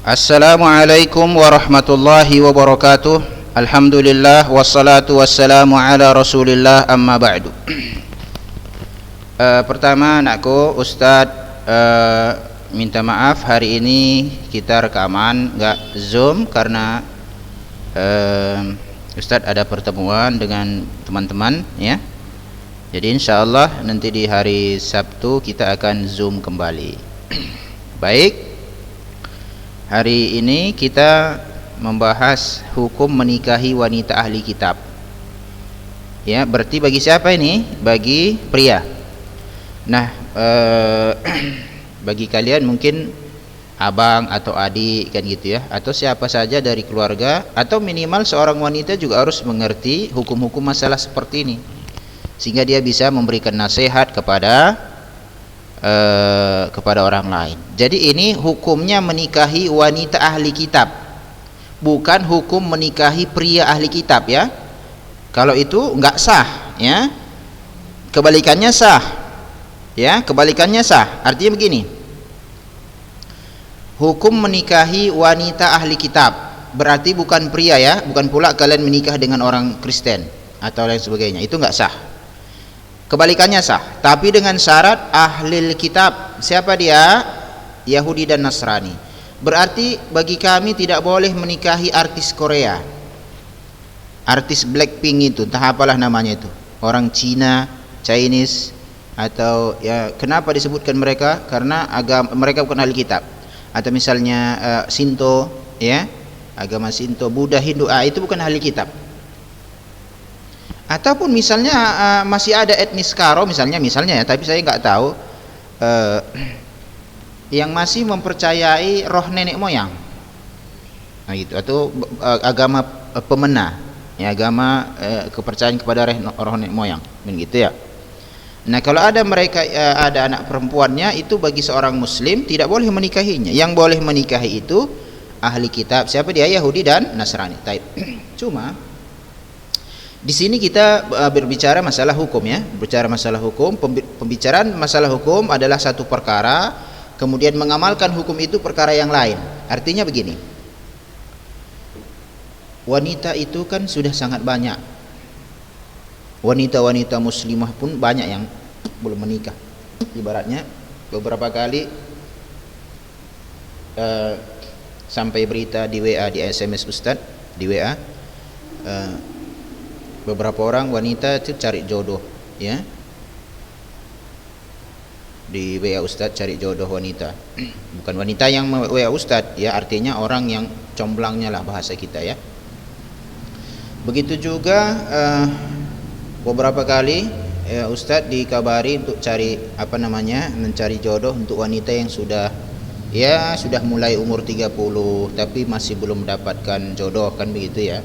Assalamualaikum warahmatullahi wabarakatuh. Alhamdulillah wassalatu wassalamu ala Rasulillah amma ba'du. Pertama anakku Ustadz minta maaf hari ini kita rekaman enggak Zoom karena Ustadz ada pertemuan dengan teman-teman ya. Jadi insyaallah nanti di hari Sabtu kita akan Zoom kembali. Baik. Hari ini kita membahas hukum menikahi wanita ahli kitab. Ya, berarti bagi siapa ini? Bagi pria. Nah, bagi kalian mungkin abang atau adik kan gitu ya, atau siapa saja dari keluarga, atau minimal seorang wanita juga harus mengerti hukum-hukum masalah seperti ini, sehingga dia bisa memberikan nasihat kepada orang lain. Jadi ini hukumnya menikahi wanita ahli kitab, bukan hukum menikahi pria ahli kitab ya. Kalau itu enggak sah ya. Kebalikannya sah. Ya, kebalikannya sah. Artinya begini. Hukum menikahi wanita ahli kitab berarti bukan pria ya, bukan pula kalian menikah dengan orang Kristen atau lain sebagainya. Itu enggak sah. Kebalikannya sah, tapi dengan syarat ahli kitab. Siapa dia? Yahudi dan Nasrani. Berarti bagi kami tidak boleh menikahi artis Korea, artis Blackpink itu, entah apalah namanya itu, orang Cina, Chinese, atau ya kenapa disebutkan mereka? Karena agama mereka bukan ahli kitab. Atau misalnya Shinto, ya, agama Shinto, Buddha, Hindu, itu bukan ahli kitab. Ataupun misalnya masih ada etnis Karo misalnya ya, tapi saya nggak tahu yang masih mempercayai roh nenek moyang, nah gitu, atau agama pemena, ya, agama kepercayaan kepada roh nenek moyang, begitu ya. Nah kalau ada mereka ada anak perempuannya, itu bagi seorang Muslim tidak boleh menikahinya. Yang boleh menikahi itu ahli kitab. Siapa dia? Yahudi dan Nasrani. Cuma di sini kita berbicara masalah hukum ya, berbicara masalah hukum. Pembicaraan masalah hukum adalah satu perkara, kemudian mengamalkan hukum itu perkara yang lain. Artinya begini, wanita itu kan sudah sangat banyak, wanita-wanita muslimah pun banyak yang belum menikah. Ibaratnya beberapa kali sampai berita di WA, di SMS Ustadz, di WA, beberapa orang wanita itu cari jodoh ya, di WA Ustadz cari jodoh wanita, bukan wanita yang WA Ustadz ya, artinya orang yang comblangnya lah bahasa kita ya. Begitu juga beberapa kali Ustadz dikabari untuk cari mencari jodoh untuk wanita yang sudah mulai umur 30 tapi masih belum mendapatkan jodoh, kan begitu ya.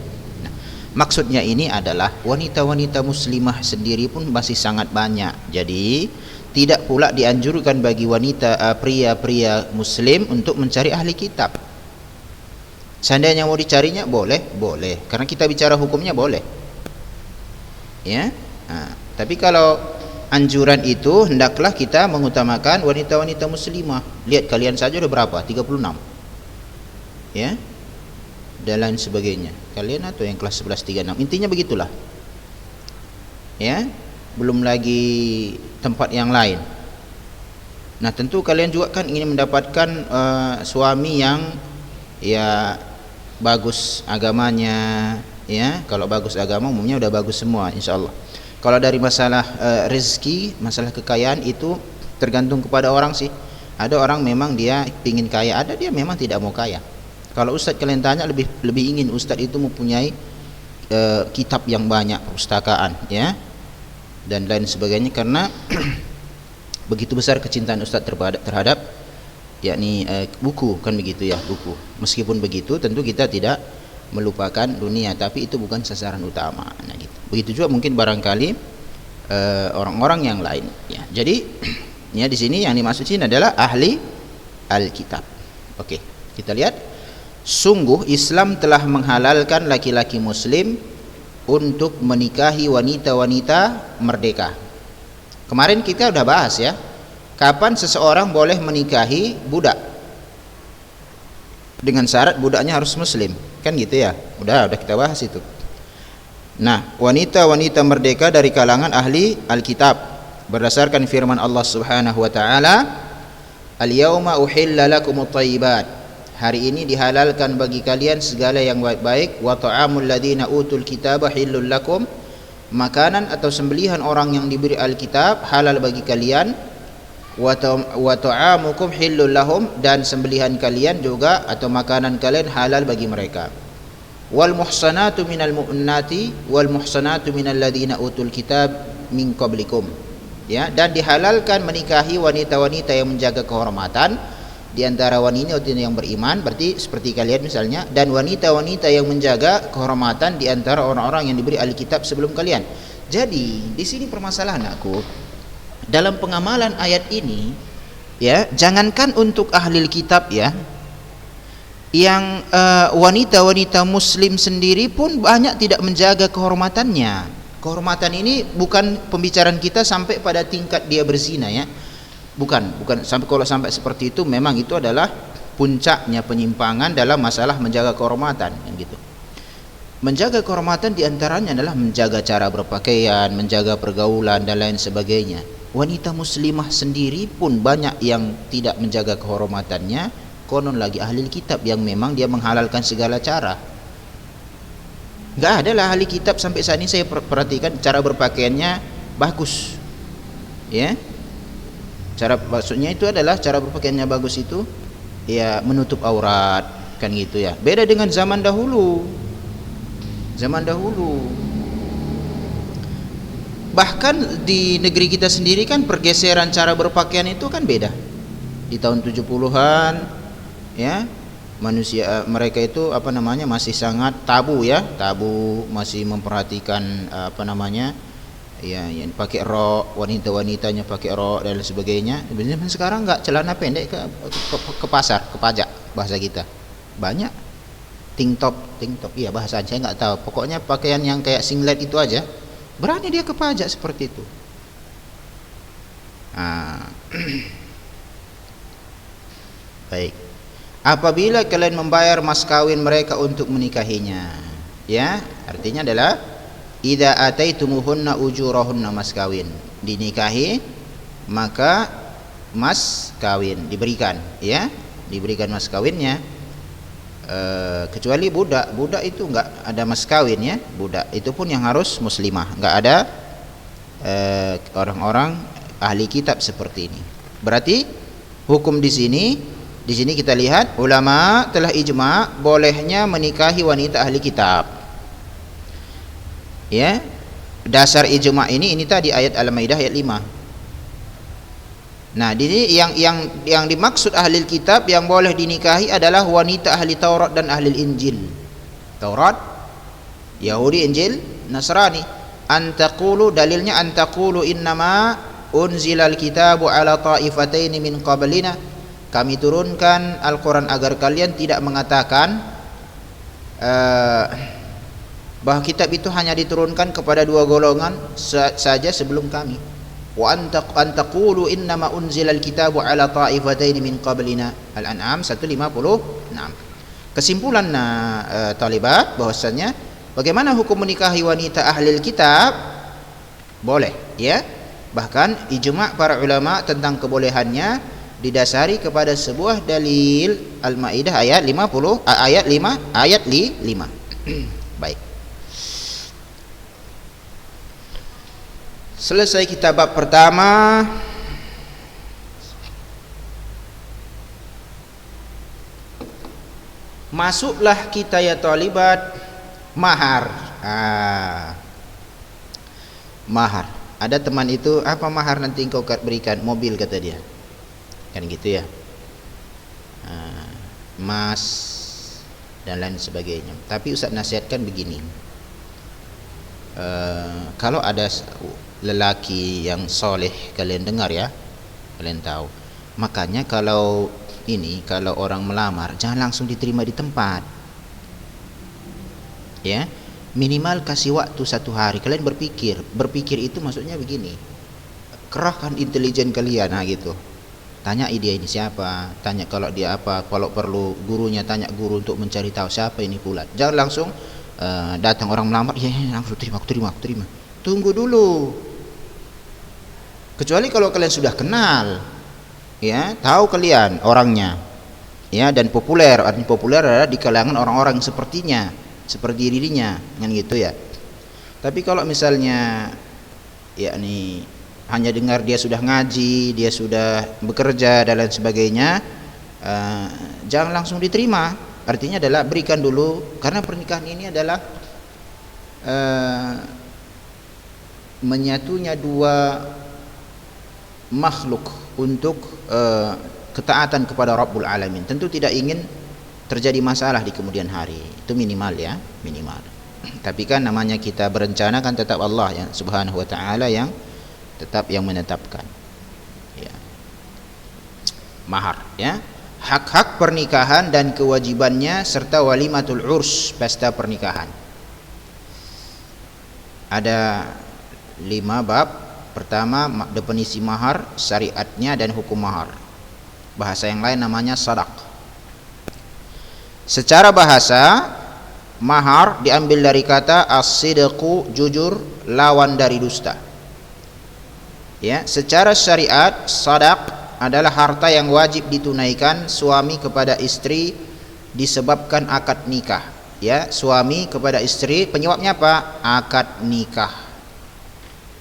Maksudnya ini adalah wanita-wanita muslimah sendiri pun masih sangat banyak. Jadi tidak pula dianjurkan bagi wanita pria-pria muslim untuk mencari ahli kitab. Seandainya mau dicarinya boleh, karena kita bicara hukumnya boleh. Ya. Nah, tapi kalau anjuran itu hendaklah kita mengutamakan wanita-wanita muslimah. Lihat kalian saja udah berapa? 36. Ya. Dan lain sebagainya. Kalian atau yang kelas 11 36, intinya begitulah ya, belum lagi tempat yang lain. Nah tentu kalian juga kan ingin mendapatkan suami yang ya bagus agamanya ya. Kalau bagus agama umumnya udah bagus semua insyaallah. Kalau dari masalah rezeki, masalah kekayaan itu tergantung kepada orang sih. Ada orang memang dia ingin kaya, ada dia memang tidak mau kaya. Kalau Ustadz kalian tanya, lebih ingin Ustadz itu mempunyai kitab yang banyak, perpustakaan ya, dan lain sebagainya, karena begitu besar kecintaan Ustadz terhadap yakni buku, kan begitu ya, buku. Meskipun begitu tentu kita tidak melupakan dunia, tapi itu bukan sasaran utama. Nah gitu. Begitu juga mungkin barangkali orang-orang yang lain ya. Jadi ya di sini yang dimaksud sini adalah ahli Alkitab. Oke, kita lihat. Sungguh Islam telah menghalalkan laki-laki muslim untuk menikahi wanita-wanita merdeka. Kemarin kita udah bahas ya, kapan seseorang boleh menikahi budak. dengan syarat budaknya harus muslim, kan gitu ya. Udah kita bahas itu. Nah, wanita-wanita merdeka dari kalangan ahli Alkitab berdasarkan firman Allah Subhanahu wa taala, "Al-yauma uhilla lakumut thayyibat." Hari ini dihalalkan bagi kalian segala yang baik-baik. Wa ta'amul ladzina utul kitaba hillul lakum. Makanan atau sembelihan orang yang diberi Alkitab halal bagi kalian. Wa ta'amukum hillul lahum, dan sembelihan kalian juga atau makanan kalian halal bagi mereka. Wal muhsanatu minal mu'minati wal muhsanatu minal ladzina utul kitab min qablikum. Ya, dan dihalalkan menikahi wanita-wanita yang menjaga kehormatan di antara wanita yang beriman, berarti seperti kalian misalnya, dan wanita-wanita yang menjaga kehormatan di antara orang-orang yang diberi Alkitab sebelum kalian. Jadi di sini permasalahan aku dalam pengamalan ayat ini, ya, jangankan untuk ahli kitab, ya, yang wanita-wanita muslim sendiri pun banyak tidak menjaga kehormatannya. Kehormatan ini bukan pembicaraan kita sampai pada tingkat dia berzina, ya, bukan sampai. Kalau sampai seperti itu memang itu adalah puncaknya penyimpangan dalam masalah menjaga kehormatan, gitu. Menjaga kehormatan diantaranya adalah menjaga cara berpakaian, menjaga pergaulan dan lain sebagainya. Wanita muslimah sendiri pun banyak yang tidak menjaga kehormatannya, konon lagi ahli kitab yang memang dia menghalalkan segala cara. Enggak ada lah ahli kitab sampai saat ini saya perhatikan cara berpakaiannya bagus, ya. Maksudnya itu adalah cara berpakaiannya bagus itu, ya, menutup aurat, kan gitu ya. Beda dengan zaman dahulu. Bahkan di negeri kita sendiri kan pergeseran cara berpakaian itu kan beda. Di tahun 70-an, ya, manusia mereka itu masih sangat tabu, ya, masih memperhatikan ya, yang pakai rok, wanitanya pakai rok dan sebagainya. Sebenarnya sekarang enggak, celana pendek ke pasar, ke pajak bahasa kita. Banyak tank top, iya bahasa saya enggak tahu. Pokoknya pakaian yang kayak singlet itu aja berani dia ke pajak seperti itu. Baik. Apabila kalian membayar mas kawin mereka untuk menikahinya, ya, artinya adalah idza ataitumuhunna ujurahunna, mas kawin dinikahi maka mas kawin diberikan, ya, diberikan mas kawinnya. Kecuali budak itu enggak ada mas kawin, ya, budak itu pun yang harus muslimah, enggak ada orang-orang ahli kitab seperti ini. Berarti hukum di sini kita lihat ulama telah ijma bolehnya menikahi wanita ahli kitab, ya. Dasar ijma ini tadi ayat Al-Maidah ayat 5. Nah, ini yang dimaksud ahli kitab yang boleh dinikahi adalah wanita ahli Taurat dan ahli Injil. Taurat, Yahudi, Injil, Nasrani. Antaqulu, dalilnya antaqulu innama unzilal kitabu ala ta'ifataini min qablina. Kami turunkan Al-Quran agar kalian tidak mengatakan bahwa kitab itu hanya diturunkan kepada dua golongan saja sebelum kami. Wa antaqulu innama unzilal kitabu ala ta'ifataini min qablina. Al-An'am 156. Kesimpulan talibat bahwasanya bagaimana hukum menikahi wanita ahli kitab? Boleh, ya. Bahkan ijma' para ulama tentang kebolehannya didasari kepada sebuah dalil Al-Maidah ayat 50 ayat 5. Baik. Selesai kita bab pertama. Masuklah kita, ya talibat, mahar. Mahar. Ada teman itu, apa mahar nanti engkau berikan? Mobil, kata dia. Kan gitu, ya. Emas dan lain sebagainya. Tapi Ustaz nasihatkan begini. Kalau ada lelaki yang soleh, kalian dengar, ya, kalian tahu. Makanya kalau orang melamar jangan langsung diterima di tempat, ya, minimal kasih waktu 1 hari. Kalian berpikir itu maksudnya begini, kerahkan intelijen kalian, gitu. Tanya dia ini siapa, tanya kalau dia apa, kalau perlu gurunya tanya guru untuk mencari tahu siapa ini pula. Jangan langsung datang orang melamar, ya langsung terima, aku terima. Tunggu dulu. Kecuali kalau kalian sudah kenal, ya, tahu kalian orangnya, ya, dan populer. Artinya populer adalah di kalangan orang-orang sepertinya, seperti dirinya, kan gitu ya. Tapi kalau misalnya, yakni hanya dengar dia sudah ngaji, dia sudah bekerja dan lain sebagainya, jangan langsung diterima. Artinya adalah berikan dulu, karena pernikahan ini adalah menyatunya dua makhluk untuk ketaatan kepada Rabbul Alamin. Tentu tidak ingin terjadi masalah di kemudian hari. Itu minimal ya, minimal. Tapi kan namanya kita berencana kan tetap Allah yang Subhanahu wa taala yang tetap yang menetapkan. Ya. Mahar, ya. Hak-hak pernikahan dan kewajibannya serta walimatul urs, pesta pernikahan. Ada 5 bab. Pertama, definisi mahar, syariatnya dan hukum mahar. Bahasa yang lain namanya sadaq. Secara bahasa, mahar diambil dari kata as-sidqu, jujur, lawan dari dusta. Ya, secara syariat, sadaq adalah harta yang wajib ditunaikan suami kepada istri disebabkan akad nikah. Ya, suami kepada istri penyebabnya apa? Akad nikah.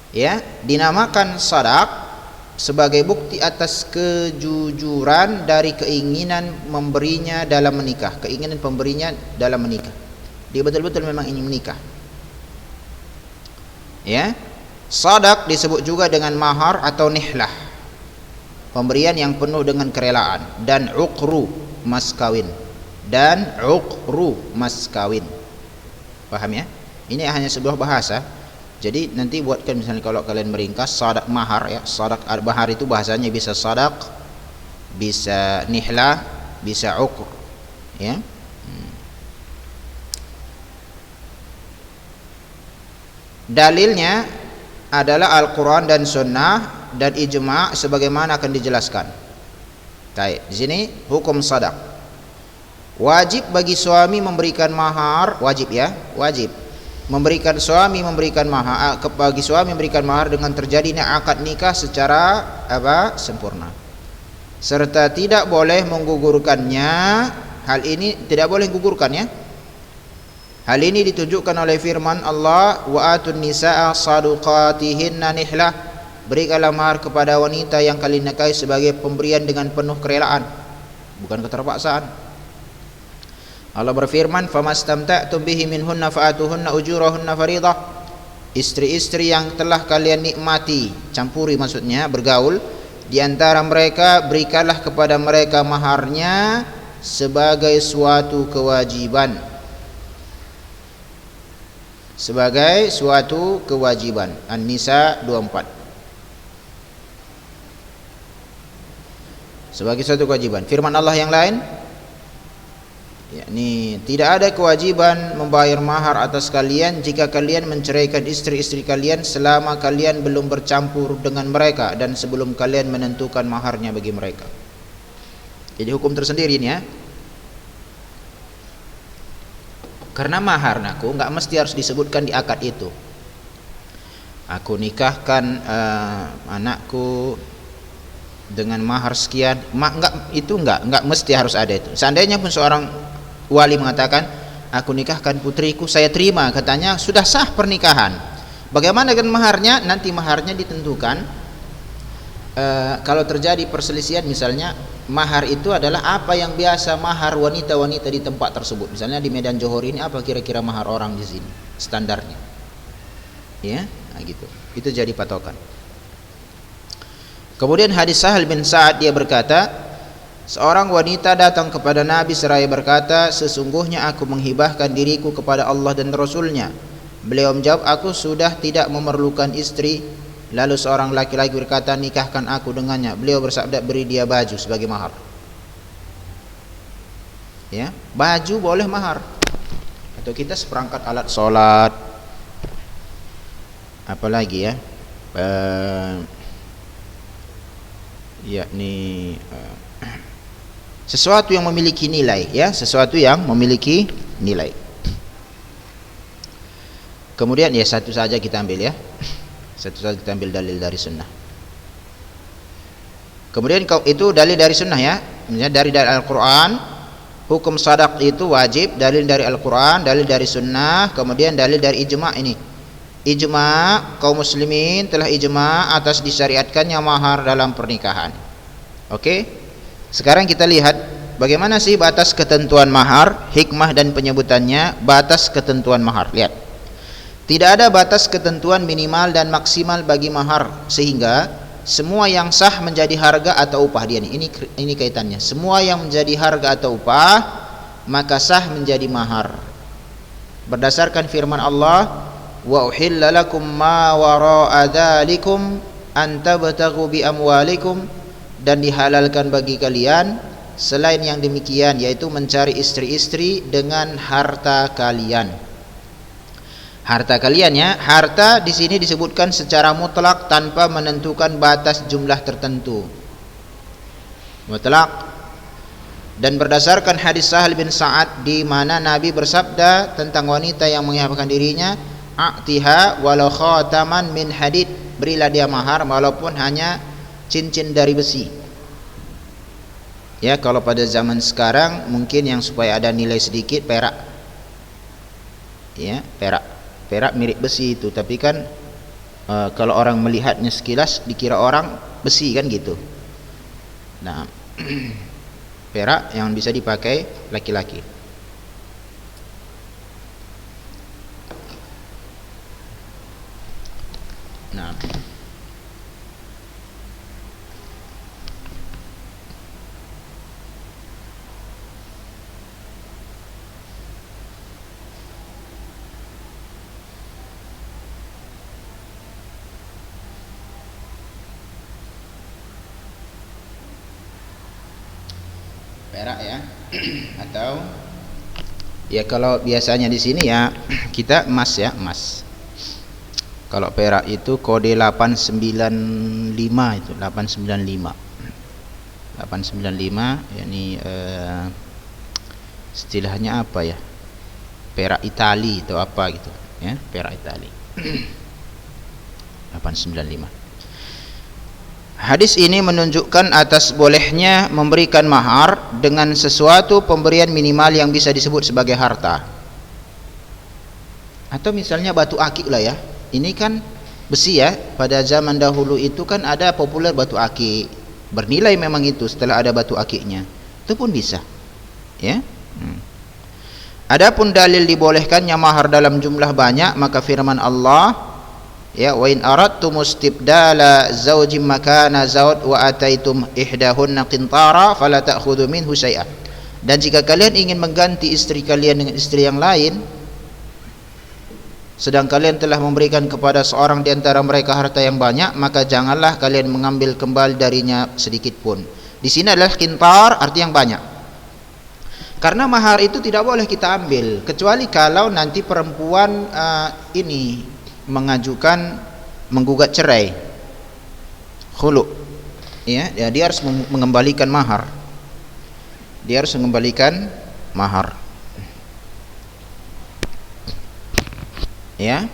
Ya, dinamakan sadaq sebagai bukti atas kejujuran dari keinginan memberinya dalam menikah, keinginan pemberinya dalam menikah. Dia betul-betul memang ingin menikah. Ya. Sadaq disebut juga dengan mahar atau nihlah, pemberian yang penuh dengan kerelaan, dan uqru, mas kawin, dan uqru, mas kawin. Paham ya? Ini hanya sebuah bahasa. Jadi nanti buatkan misalnya kalau kalian meringkas sadaq mahar, ya, sadaq mahar itu bahasanya bisa sadaq, bisa nihlah, bisa uqr, ya. Dalilnya adalah Al-Quran dan Sunnah dan ijma' sebagaimana akan dijelaskan. Baik, di sini hukum sadaq. Wajib bagi suami memberikan mahar, wajib ya, wajib. Memberikan suami memberikan mahar, bagi suami memberikan mahar dengan terjadinya akad nikah secara apa? Sempurna. Serta tidak boleh menggugurkannya. Hal ini tidak boleh menggugurkannya. Hal ini ditunjukkan oleh firman Allah, wa atun nisaa saduqatihinna nihlah, berikanlah mahar kepada wanita yang kalian nikahi sebagai pemberian dengan penuh kerelaan, bukan keterpaksaan. Allah berfirman, famastamta'tum bihi minhunna fa'atuhunna ujurahunna faridah. Istri-istri yang telah kalian nikmati, campuri maksudnya, bergaul di antara mereka, berikanlah kepada mereka maharnya sebagai suatu kewajiban, sebagai suatu kewajiban. An-Nisa 24. Sebagai suatu kewajiban. Firman Allah yang lain, yakni tidak ada kewajiban membayar mahar atas kalian jika kalian menceraikan istri-istri kalian selama kalian belum bercampur dengan mereka dan sebelum kalian menentukan maharnya bagi mereka. Jadi hukum tersendiri ini ya. Karena mahar aku nggak mesti harus disebutkan di akad itu. Aku nikahkan anakku dengan mahar sekian, nggak mesti harus ada itu. Seandainya pun seorang wali mengatakan, aku nikahkan putriku, saya terima, katanya sudah sah pernikahan. Bagaimana dengan maharnya? Nanti maharnya ditentukan. Kalau terjadi perselisihan, misalnya mahar itu adalah apa yang biasa mahar wanita-wanita di tempat tersebut. Misalnya di Medan Johor ini apa kira-kira mahar orang di sini standarnya, ya, nah gitu. Itu jadi patokan. Kemudian hadis Sahal bin Sa'ad, dia berkata, seorang wanita datang kepada Nabi seraya berkata, sesungguhnya aku menghibahkan diriku kepada Allah dan Rasulnya. Beliau menjawab, aku sudah tidak memerlukan istri. Lalu seorang laki-laki berkata, nikahkan aku dengannya. Beliau bersabda, beri dia baju sebagai mahar. Ya, baju boleh mahar. Atau kita seperangkat alat sholat, apalagi ya, yakni sesuatu yang memiliki nilai, ya, sesuatu yang memiliki nilai. Kemudian ya satu saja kita ambil, ya, satu saja kita ambil dalil dari sunnah. Kemudian itu dalil dari sunnah, ya, dari Al-Quran. Hukum sadaq itu wajib, dalil dari Al-Quran, dalil dari sunnah, kemudian dalil dari ijma'. Ini ijma' kaum muslimin telah ijma' atas disyariatkannya mahar dalam pernikahan. Oke, sekarang kita lihat bagaimana sih batas ketentuan mahar, hikmah dan penyebutannya. Batas ketentuan mahar, lihat, tidak ada batas ketentuan minimal dan maksimal bagi mahar, sehingga semua yang sah menjadi harga atau upah. Dia ini kaitannya. Semua yang menjadi harga atau upah maka sah menjadi mahar. Berdasarkan firman Allah, wa uhilla lakum ma wara'a dzalikum an tabtaghu bi amwalikum, dan dihalalkan bagi kalian selain yang demikian, yaitu mencari istri-istri dengan harta kalian. Harta kalian, ya, harta di sini disebutkan secara mutlak tanpa menentukan batas jumlah tertentu. Mutlak. Dan berdasarkan hadis Sahal bin Sa'ad di mana Nabi bersabda tentang wanita yang menghibahkan dirinya, a'tiha walau khataman min hadid, berilah dia mahar walaupun hanya cincin dari besi. Ya, kalau pada zaman sekarang mungkin yang supaya ada nilai sedikit perak. Ya, perak mirip besi itu, tapi kan kalau orang melihatnya sekilas dikira orang besi kan gitu. Nah, perak yang bisa dipakai laki-laki. Nah, perak, ya. Atau ya kalau biasanya di sini ya kita emas, ya, emas. Kalau perak itu kode 895, itu 895. 895 yakni istilahnya apa ya? Perak Itali atau apa gitu, ya, perak Itali. 895. Hadis ini menunjukkan atas bolehnya memberikan mahar dengan sesuatu pemberian minimal yang bisa disebut sebagai harta. Atau misalnya batu akik lah, ya. Ini kan besi, ya. Pada zaman dahulu itu kan ada populer batu akik. Bernilai memang itu setelah ada batu akiknya. Itu pun bisa, ya. Adapun dalil dibolehkannya mahar dalam jumlah banyak, maka firman Allah, ya, wa in aradtum istibdala zawjin makana zawj wa ataitum ihdahunna qintara fala ta'khudhu minhu syai'a. Dan jika kalian ingin mengganti istri kalian dengan istri yang lain, sedang kalian telah memberikan kepada seorang di antara mereka harta yang banyak, maka janganlah kalian mengambil kembali darinya sedikit pun. Di sini adalah qintar, arti yang banyak. Karena mahar itu tidak boleh kita ambil kecuali kalau nanti perempuan ini mengajukan menggugat cerai, khulu, ya, dia harus mengembalikan mahar. Dia harus mengembalikan mahar, ya.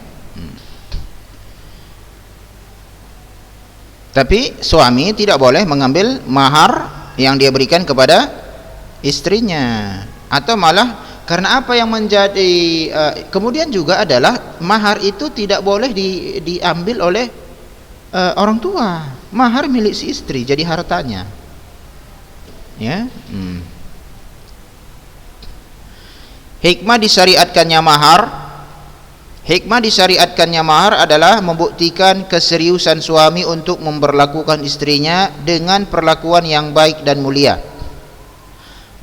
Tapi suami tidak boleh mengambil mahar yang dia berikan kepada istrinya, atau malah karena apa yang menjadi kemudian juga adalah mahar itu tidak boleh diambil oleh orang tua. Mahar milik si istri, jadi hartanya, ya. Hikmah disyariatkannya mahar. Hikmah disyariatkannya mahar adalah membuktikan keseriusan suami untuk memperlakukan istrinya dengan perlakuan yang baik dan mulia,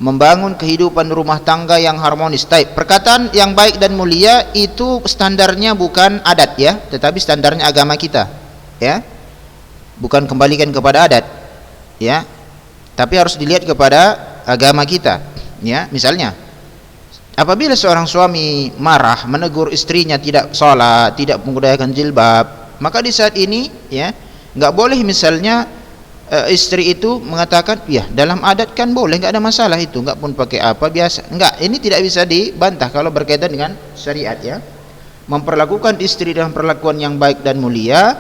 membangun kehidupan rumah tangga yang harmonis. Perkataan yang baik dan mulia itu standarnya bukan adat, ya, tetapi standarnya agama kita, ya. Bukan kembalikan kepada adat, ya, tapi harus dilihat kepada agama kita, ya. Misalnya, apabila seorang suami marah menegur istrinya tidak sholat, tidak menggunakan jilbab, maka di saat ini, ya, nggak boleh misalnya istri itu mengatakan, ya dalam adat kan boleh, nggak ada masalah itu, nggak pun pakai apa biasa. Nggak, ini tidak bisa dibantah kalau berkaitan dengan syariat ya. Memperlakukan istri dalam perlakuan yang baik dan mulia,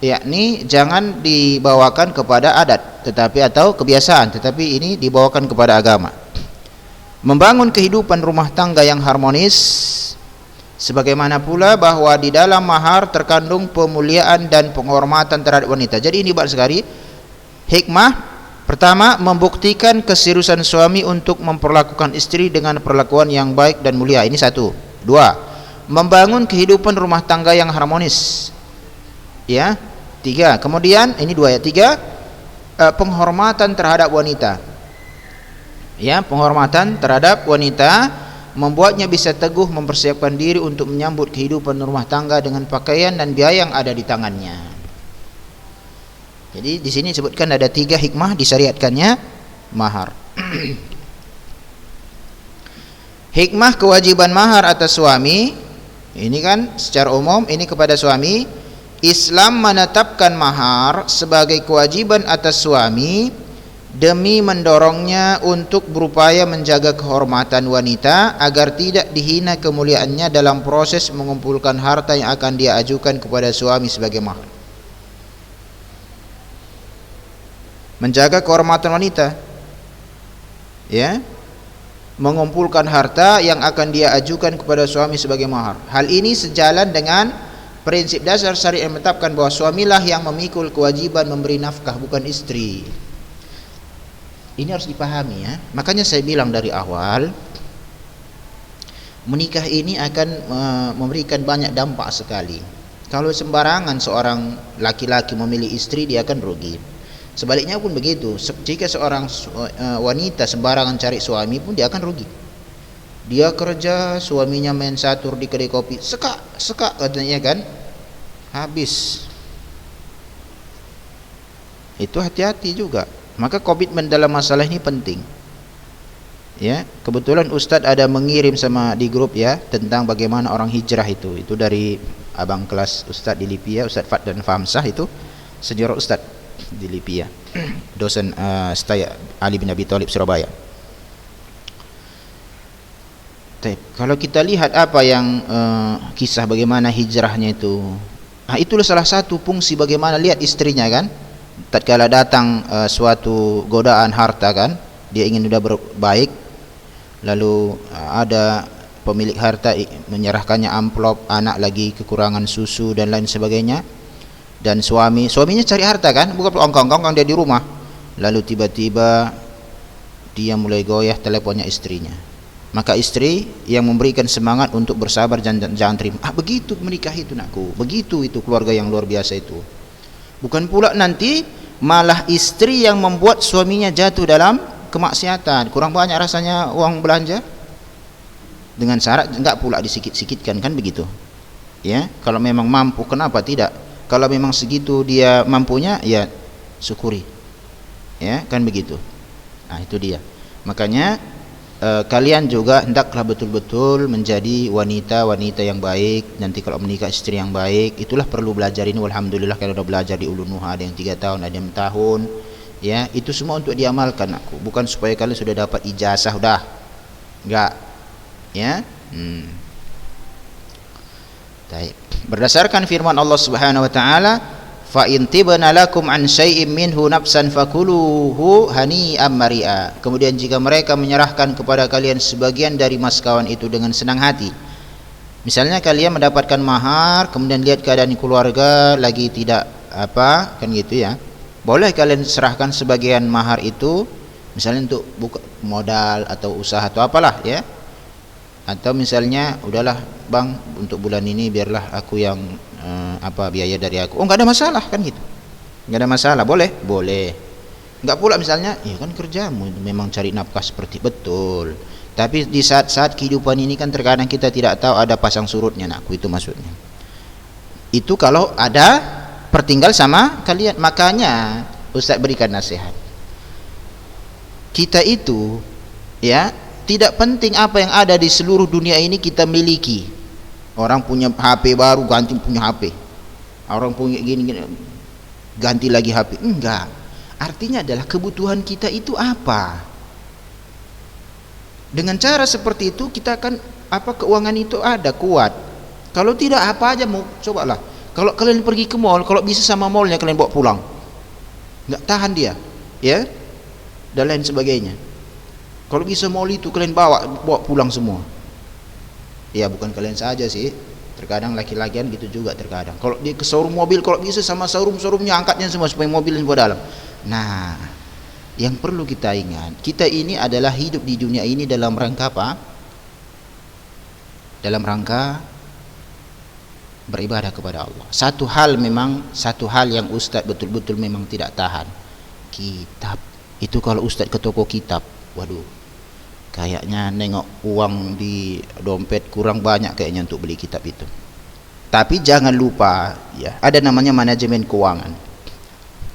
yakni jangan dibawakan kepada adat, tetapi atau kebiasaan, tetapi ini dibawakan kepada agama. Membangun kehidupan rumah tangga yang harmonis, sebagaimana pula bahwa di dalam mahar terkandung pemuliaan dan penghormatan terhadap wanita. Jadi ini banyak sekali hikmah. Pertama, membuktikan keseriusan suami untuk memperlakukan istri dengan perlakuan yang baik dan mulia. Ini satu. Dua, membangun kehidupan rumah tangga yang harmonis. Ya. Tiga, kemudian ini dua ya. Tiga, penghormatan terhadap wanita. Ya, penghormatan terhadap wanita membuatnya bisa teguh mempersiapkan diri untuk menyambut kehidupan rumah tangga dengan pakaian dan biaya yang ada di tangannya. Jadi di sini disebutkan ada 3 hikmah disyariatkannya mahar. Hikmah kewajiban mahar atas suami, ini kan secara umum ini kepada suami. Islam menetapkan mahar sebagai kewajiban atas suami demi mendorongnya untuk berupaya menjaga kehormatan wanita agar tidak dihina kemuliaannya dalam proses mengumpulkan harta yang akan dia ajukan kepada suami sebagai mahar. Menjaga kehormatan wanita, ya, mengumpulkan harta yang akan dia ajukan kepada suami sebagai mahar. Hal ini sejalan dengan prinsip dasar syariat yang menetapkan bahwa suamilah yang memikul kewajiban memberi nafkah, bukan istri. Ini harus dipahami ya. Makanya saya bilang dari awal, menikah ini akan memberikan banyak dampak sekali. Kalau sembarangan seorang laki-laki memilih istri, dia akan rugi. Sebaliknya pun begitu. Jika seorang wanita sembarangan cari suami pun dia akan rugi. Dia kerja, suaminya main catur di kedai kopi, sekak katanya kan, habis. Itu hati-hati juga. Maka komitmen dalam masalah ini penting. Ya, kebetulan Ustadz ada mengirim sama di grup ya tentang bagaimana orang hijrah itu. Itu dari abang kelas Ustadz di Lipia, Ustadz Fad dan Famsah, itu senior Ustadz di Lipia, dosen Staya Ali bin Abi Thalib Surabaya. Kalau kita lihat apa yang kisah bagaimana hijrahnya itu, itulah salah satu fungsi bagaimana lihat istrinya kan, tatkala datang suatu godaan harta kan, dia ingin sudah berbaik, lalu ada pemilik harta menyerahkannya amplop, anak lagi kekurangan susu dan lain sebagainya. Dan suaminya cari harta kan, bukan ongkong-ongkong dia di rumah. Lalu tiba-tiba dia mulai goyah teleponnya istrinya. Maka istri yang memberikan semangat untuk bersabar, jangan terima. Begitu menikah itu nakku, begitu itu keluarga yang luar biasa itu. Bukan pula nanti malah istri yang membuat suaminya jatuh dalam kemaksiatan. Kurang banyak rasanya uang belanja, dengan syarat enggak pula disikit-sikitkan kan begitu. Ya, kalau memang mampu kenapa tidak? Kalau memang segitu dia mampunya, ya syukuri. Ya, kan begitu. Nah, itu dia. Makanya kalian juga hendaklah betul-betul menjadi wanita-wanita yang baik. Nanti kalau menikah istri yang baik, itulah perlu belajar ini. Alhamdulillah kalau sudah belajar di Ulun Nuha, ada yang 3 tahun, ada yang tahun. Ya, itu semua untuk diamalkan aku. Bukan supaya kalian sudah dapat ijazah udah. Enggak. Ya. Baik. Berdasarkan firman Allah Subhanahu wa taala, fa in tibna lakum an syai'in minhu nafsan fakuluhu hani'an mari'a. Kemudian jika mereka menyerahkan kepada kalian sebagian dari mas kawan itu dengan senang hati. Misalnya kalian mendapatkan mahar, kemudian lihat keadaan keluarga lagi tidak apa, kan gitu ya. Boleh kalian serahkan sebagian mahar itu misalnya untuk buka modal atau usaha atau apalah ya. Atau misalnya udahlah bang, untuk bulan ini biarlah aku yang biaya dari aku. Enggak ada masalah kan gitu. Enggak ada masalah, boleh? Boleh. Enggak pula misalnya, ya kan kerjamu memang cari nafkah seperti betul. Tapi di saat-saat kehidupan ini kan terkadang kita tidak tahu ada pasang surutnya, nakku, itu maksudnya. Itu kalau ada pertinggal sama kalian. Makanya Ustaz berikan nasihat. Kita itu ya, tidak penting apa yang ada di seluruh dunia ini kita miliki. Orang punya HP baru ganti punya HP. Orang punya gini ganti lagi HP. Enggak. Artinya adalah kebutuhan kita itu apa. Dengan cara seperti itu kita akan keuangan itu ada kuat. Kalau tidak apa aja mau cobalah. Kalau kalian pergi ke mall, kalau bisa sama mallnya kalian bawa pulang, nggak tahan dia, ya, dan lain sebagainya. Kalau bisa mall itu kalian bawa pulang semua. Ya bukan kalian saja sih, terkadang laki-lakian gitu juga terkadang. Kalau dia ke showroom mobil, kalau bisa sama showroomnya angkatnya semua supaya mobilnya bawa dalam. Nah, yang perlu kita ingat, kita ini adalah hidup di dunia ini dalam rangka apa? Dalam rangka beribadah kepada Allah. Satu hal yang Ustadz betul-betul memang tidak tahan, kitab. Itu kalau Ustadz ke toko kitab, waduh, kayaknya nengok uang di dompet kurang banyak kayaknya untuk beli kitab itu. Tapi jangan lupa ya, ada namanya manajemen keuangan.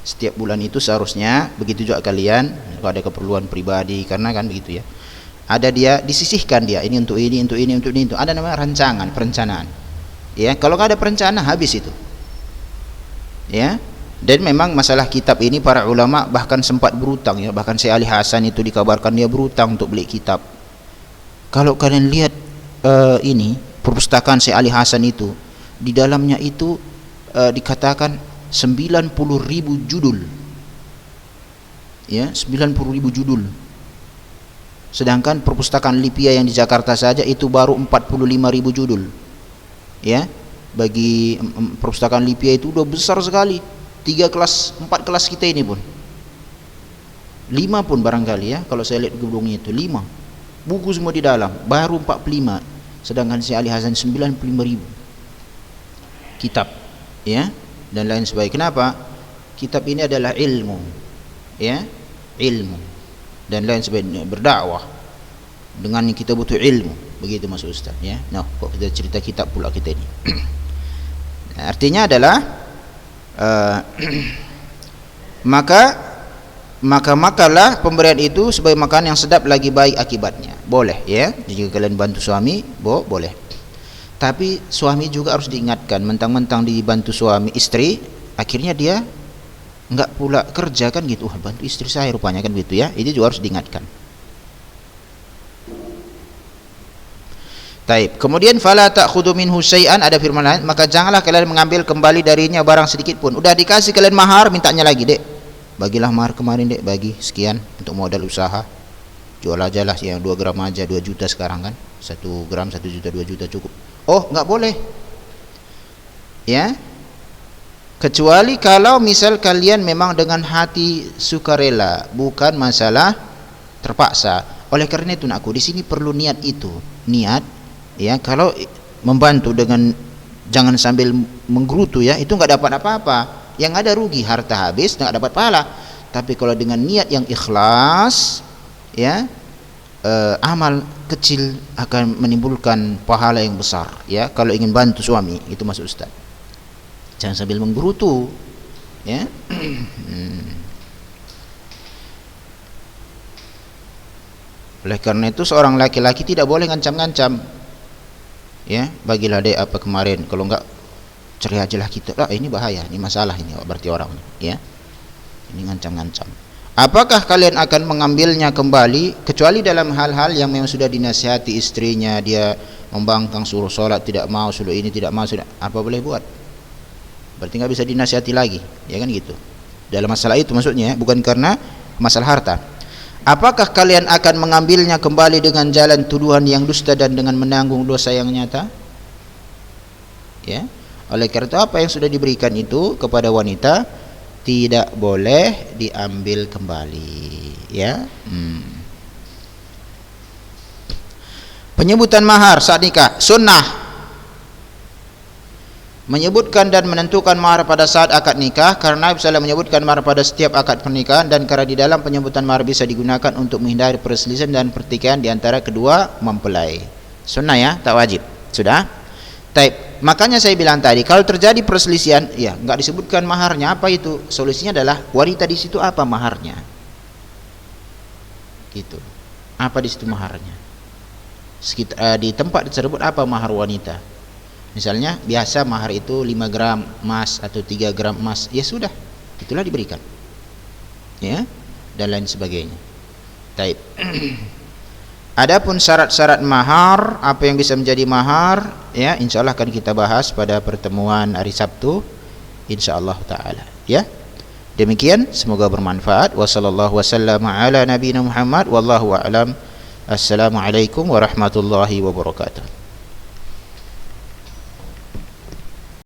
Setiap bulan itu seharusnya, begitu juga kalian kalau ada keperluan pribadi, karena kan begitu ya, ada dia disisihkan dia, ini untuk ini, untuk ini, untuk ini, untuk ada namanya rancangan, perencanaan. Ya, kalau nggak ada perencanaan habis itu. Ya, dan memang masalah kitab ini para ulama bahkan sempat berutang ya, bahkan Syekh Ali Hasan itu dikabarkan dia berutang untuk beli kitab. Kalau kalian lihat ini perpustakaan Syekh Ali Hasan itu, di dalamnya itu dikatakan 90.000 judul, ya, 90.000 judul. Sedangkan perpustakaan Lipia yang di Jakarta saja itu baru 45.000 judul, ya. Bagi perpustakaan Lipia itu udah besar sekali. 4 kelas kita ini pun 5 pun barangkali ya, kalau saya lihat gedungnya itu 5 buku semua di dalam, baru 45. Sedangkan si Ali Hasan 95.000 kitab, ya, dan lain sebagainya. Kenapa? Kitab ini adalah ilmu, ya, ilmu dan lain sebagainya, berdakwah dengan kita butuh ilmu, begitu Mas Ustaz, ya. Nah, kok kita cerita kitab pula kita ini. Nah, artinya adalah makalah pemberian itu sebagai makanan yang sedap lagi baik akibatnya. Boleh ya, jika kalian bantu suami, boleh. Tapi suami juga harus diingatkan, mentang-mentang dibantu suami istri, akhirnya dia enggak pula kerja kan gitu. Bantu istri saya rupanya kan gitu ya. Itu juga harus diingatkan. Taib. Kemudian fala ta'khudhu minhu syai'an, ada firman lain, maka janganlah kalian mengambil kembali darinya barang sedikit pun. Udah dikasih kalian mahar, mintanya lagi, Dek. Bagilah mahar kemarin, Dek, bagi sekian untuk modal usaha. Jual aja lah yang 2 gram aja, 2 juta sekarang kan. 1 gram 1 juta, 2 juta cukup. Oh, enggak boleh. Ya. Kecuali kalau misal kalian memang dengan hati sukarela, bukan masalah terpaksa. Oleh karena itu aku di sini perlu niat itu. Niat, ya, kalau membantu dengan jangan sambil menggerutu ya, itu enggak dapat apa-apa. Yang ada rugi, harta habis, enggak dapat pahala. Tapi kalau dengan niat yang ikhlas, ya, amal kecil akan menimbulkan pahala yang besar, ya, kalau ingin bantu suami, itu Mas Ustaz. Jangan sambil menggerutu, ya. Oleh karena itu seorang laki-laki tidak boleh ngancam-ngancam, ya, bagilah Dek apa kemarin, kalau enggak cerai aja lah kita. Ini bahaya, ini masalah ini berarti orang, ya. Ini ngancam-ngancam. Apakah kalian akan mengambilnya kembali kecuali dalam hal-hal yang memang sudah dinasihati istrinya, dia membangkang, suruh sholat tidak mau, suruh ini tidak mau, sudah apa boleh buat? Berarti nggak bisa dinasihati lagi, ya kan gitu. Dalam masalah itu maksudnya, bukan karena masalah harta. Apakah kalian akan mengambilnya kembali dengan jalan tuduhan yang dusta dan dengan menanggung dosa yang nyata? Ya, oleh karena itu apa yang sudah diberikan itu kepada wanita tidak boleh diambil kembali, ya. Penyebutan mahar saat nikah sunnah. Menyebutkan dan menentukan mahar pada saat akad nikah, karena Nabi SAW menyebutkan mahar pada setiap akad pernikahan, dan karena di dalam penyebutan mahar bisa digunakan untuk menghindari perselisihan dan pertikaian di antara kedua mempelai. Sunnah ya, tak wajib. Sudah? Taib. Makanya saya bilang tadi, kalau terjadi perselisihan, ya nggak disebutkan maharnya, apa itu? Solusinya adalah wanita di situ apa maharnya? Gitu. Apa di situ maharnya? Di tempat disebut apa mahar wanita? Misalnya biasa mahar itu 5 gram emas atau 3 gram emas, ya sudah, itulah diberikan. ya, dan lain sebagainya. Taib. Adapun syarat-syarat mahar, apa yang bisa menjadi mahar, ya, insyaallah akan kita bahas pada pertemuan hari Sabtu, insyaallah taala, ya. Demikian, semoga bermanfaat. Wassallallahu wasallam ala nabiyina Muhammad wallahu a'lam. Assalamualaikum warahmatullahi wabarakatuh.